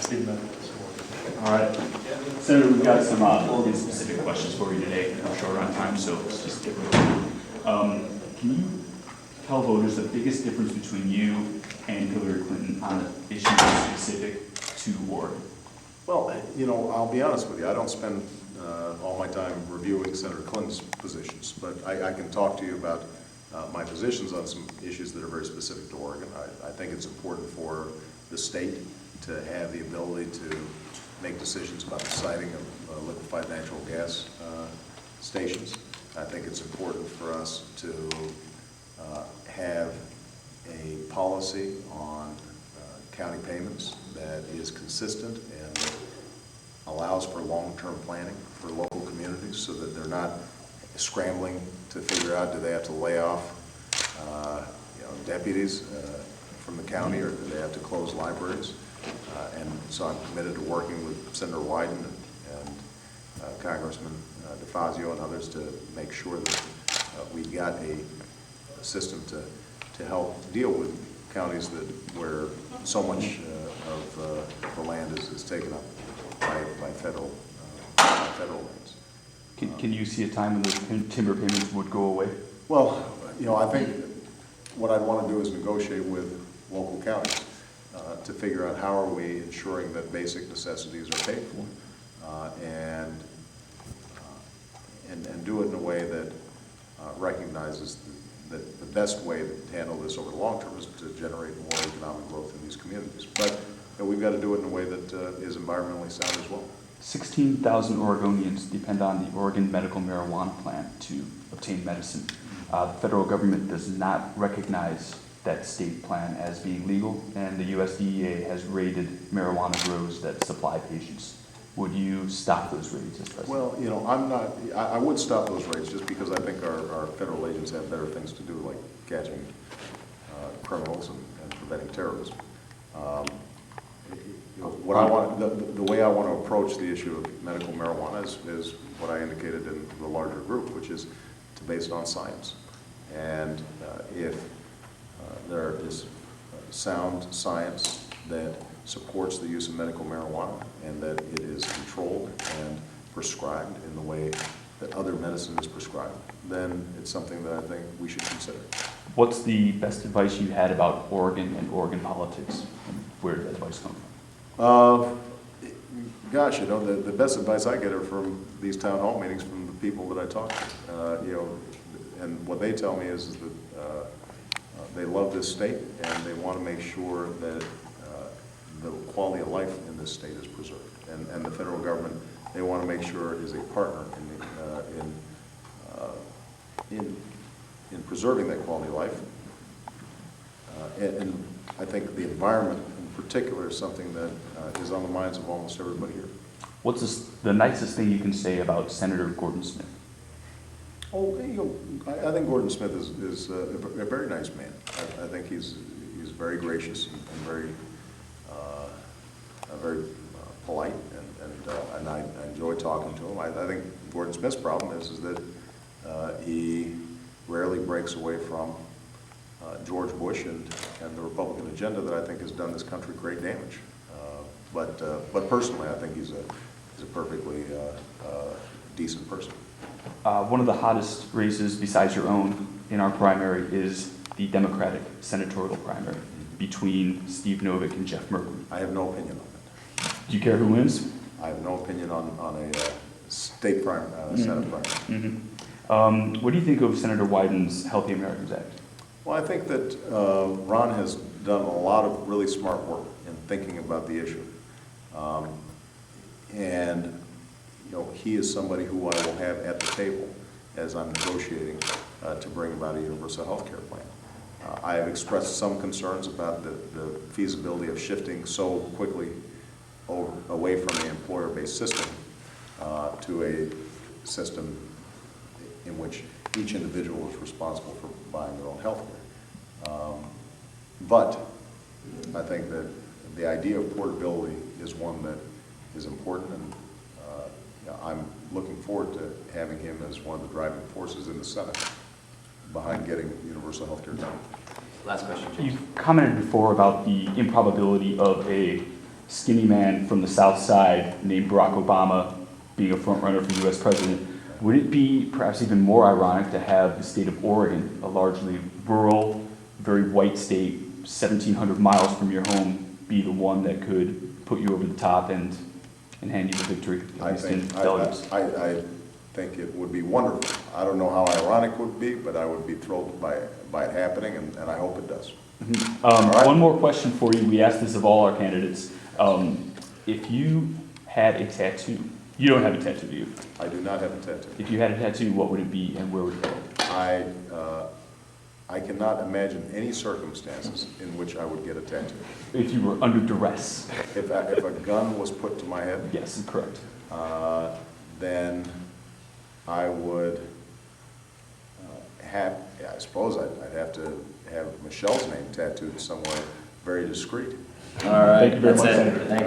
Steve Meadows. All right. Senator, we've got some Oregon-specific questions for you today. I'm short on time, so let's just get moving. Can you tell voters the biggest difference between you and Hillary Clinton on issues specific to Oregon? Well, you know, I'll be honest with you. I don't spend all my time reviewing Senator Clinton's positions, but I can talk to you about my positions on some issues that are very specific to Oregon. I think it's important for the state to have the ability to make decisions about the siting of liquefied natural gas stations. I think it's important for us to have a policy on county payments that is consistent and allows for long-term planning for local communities so that they're not scrambling to figure out, do they have to lay off deputies from the county, or do they have to close libraries? And so I'm committed to working with Senator Wyden and Congressman DeFazio and others to make sure that we've got a system to help deal with counties where so much of the land is taken up by federal lands. Can you see a time when those timber payments would go away? Well, you know, I think what I'd want to do is negotiate with local counties to figure out how are we ensuring that basic necessities are paid for, and do it in a way that recognizes that the best way to handle this over the long term is to generate more economic growth in these communities. But we've got to do it in a way that is environmentally sound as well. 16,000 Oregonians depend on the Oregon medical marijuana plan to obtain medicine. The federal government does not recognize that state plan as being legal, and the USDA has raided marijuana grows that supply patients. Would you stop those raids as president? Well, you know, I would stop those raids just because I think our federal agents have better things to do, like catching criminals and preventing terrorism. What I want, the way I want to approach the issue of medical marijuana is what I indicated in the larger group, which is to base it on science. And if there is sound science that supports the use of medical marijuana and that it is controlled and prescribed in the way that other medicine is prescribed, then it's something that I think we should consider. What's the best advice you had about Oregon and Oregon politics? And where did that advice come from? Gosh, you know, the best advice I get are from these town hall meetings from the people that I talk to. You know, and what they tell me is that they love this state and they want to make sure that the quality of life in this state is preserved. And the federal government, they want to make sure is a partner in preserving that quality of life. And I think the environment in particular is something that is on the minds of almost everybody here. What's the nicest thing you can say about Senator Gordon Smith? Oh, you know, I think Gordon Smith is a very nice man. I think he's very gracious and very polite, and I enjoy talking to him. I think Gordon Smith's problem is that he rarely breaks away from George Bush and the Republican agenda that I think has done this country great damage. But personally, I think he's a perfectly decent person. One of the hottest races besides your own in our primary is the Democratic senatorial primary between Steve Novick and Jeff Merkley. I have no opinion on it. Do you care who wins? I have no opinion on a state Senate primary. What do you think of Senator Wyden's Healthy Americans Act? Well, I think that Ron has done a lot of really smart work in thinking about the issue. And you know, he is somebody who I will have at the table as I'm negotiating to bring about a universal health care plan. I have expressed some concerns about the feasibility of shifting so quickly away from the employer-based system to a system in which each individual is responsible for buying their own health care. But I think that the idea of portability is one that is important, and I'm looking forward to having him as one of the driving forces in the Senate behind getting universal health care done. Last question, James. You've commented before about the improbability of a skinny man from the South Side named Barack Obama being a front runner for US president, would it be perhaps even more ironic to have the state of Oregon, a largely rural, very white state, 1,700 miles from your home, be the one that could put you over the top and hand you the victory, at least in delegates? I think it would be wonderful. I don't know how ironic it would be, but I would be thrilled by it happening, and I hope it does. Right. One more question for you. We asked this of all our candidates. If you had a tattoo, you don't have a tattoo, do you? I do not have a tattoo. If you had a tattoo, what would it be and where would it go? I cannot imagine any circumstances in which I would get a tattoo. If you were under duress. If a gun was put to my head, Yes, correct. then I would I suppose I'd have to have Michelle's name tattooed somewhere very discreet. All right, Thank you very that's much, it. Senator. Thank